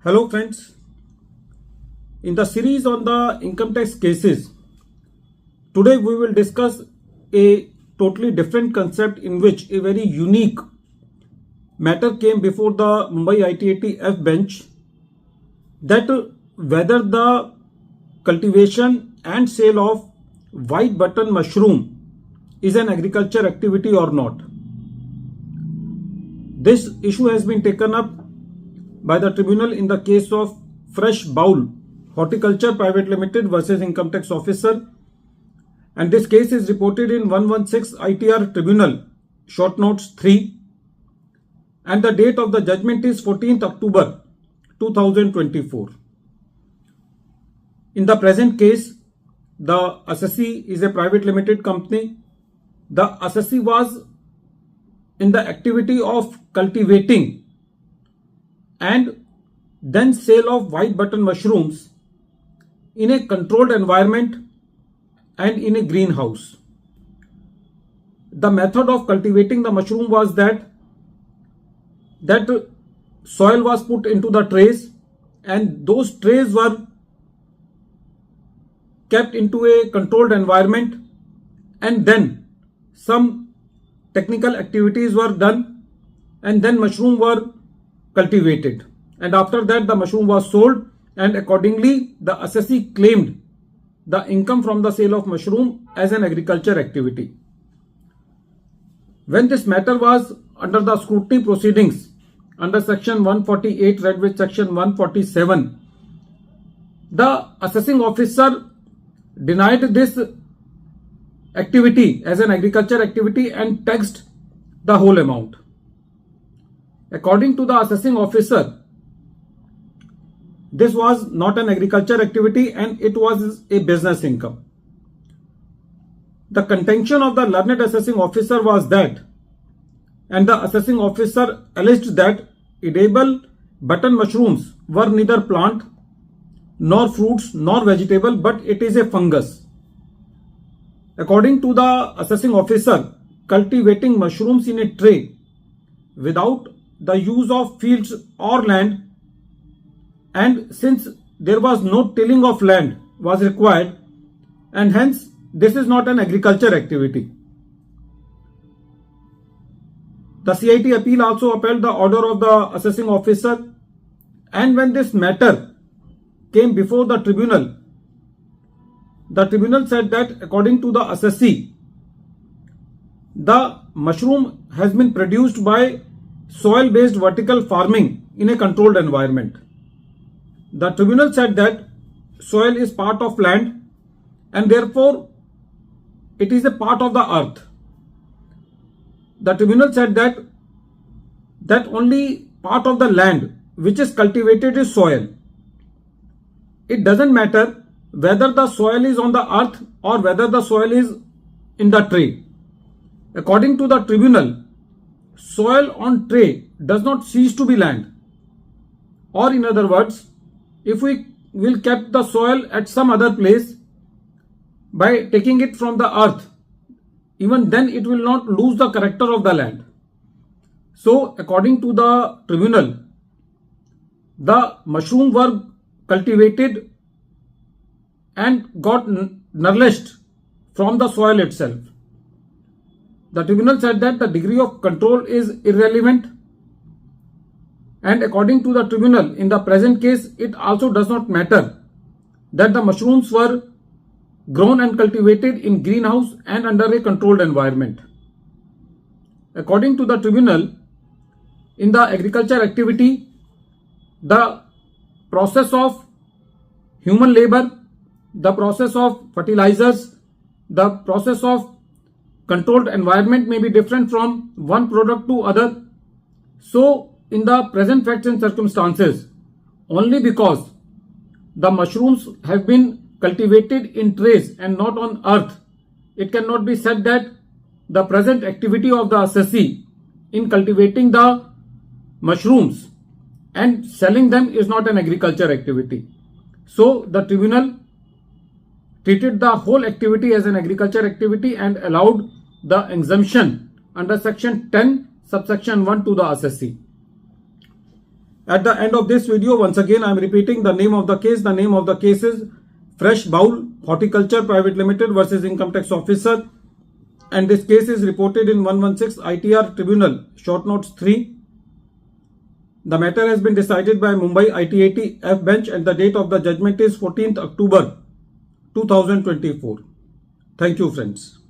Hello friends, in the series on the income tax cases, today we will discuss a totally different concept in which a very unique matter came before the Mumbai ITAT bench, that whether the cultivation and sale of white button mushroom is an agriculture activity or not. This issue has been taken up by the tribunal in the case of Fresh Bowl Horticulture Private Limited versus Income Tax Officer, and this case is reported in 116 ITR Tribunal, short notes 3, and the date of the judgment is 14th October 2024. In the present case, the assessee is a private limited company. The assessee was in the activity of cultivating and then sale of white button mushrooms in a controlled environment and in a greenhouse. The method of cultivating the mushroom was that soil was put into the trays, and those trays were kept into a controlled environment, and then some technical activities were done, and then mushroom were cultivated, and after that the mushroom was sold, and accordingly the assessee claimed the income from the sale of mushroom as an agriculture activity. When this matter was under the scrutiny proceedings under section 148 read with section 147, the assessing officer denied this activity as an agriculture activity and taxed the whole amount. According to the assessing officer, this was not an agriculture activity and it was a business income. The contention of the learned assessing officer was that, and the assessing officer alleged that edible button mushrooms were neither plant nor fruits nor vegetable, but it is a fungus. According to the assessing officer, cultivating mushrooms in a tray without the use of fields or land, and since there was no tilling of land was required, and hence this is not an agriculture activity. The CIT appeal also upheld the order of the assessing officer, and when this matter came before the tribunal said that according to the assessee, the mushroom has been produced by soil-based vertical farming in a controlled environment. The tribunal said that soil is part of land and therefore it is a part of the earth. The tribunal said that only part of the land which is cultivated is soil. It doesn't matter whether the soil is on the earth or whether the soil is in the tray. According to the tribunal, soil on tray does not cease to be land. Or in other words, if we will keep the soil at some other place by taking it from the earth, even then it will not lose the character of the land. So according to the tribunal, the mushroom were cultivated and got nourished from the soil itself. The tribunal said that the degree of control is irrelevant, and according to the tribunal, in the present case, it also does not matter that the mushrooms were grown and cultivated in greenhouse and under a controlled environment. According to the tribunal, in the agriculture activity, the process of human labor, the process of fertilizers, the process of controlled environment may be different from one product to other. So in the present facts and circumstances, only because the mushrooms have been cultivated in trays and not on earth, it cannot be said that the present activity of the assessee in cultivating the mushrooms and selling them is not an agriculture activity. So the tribunal treated the whole activity as an agriculture activity and allowed the exemption under section 10 subsection 1 to the assessee. At the end of this video, once again I am repeating the name of the case. The name of the case is Fresh Bowl Horticulture Private Limited versus Income Tax Officer, and this case is reported in 116 ITR Tribunal, short notes 3. The matter has been decided by Mumbai ITAT F bench and the date of the judgment is 14th October 2024. Thank you, friends.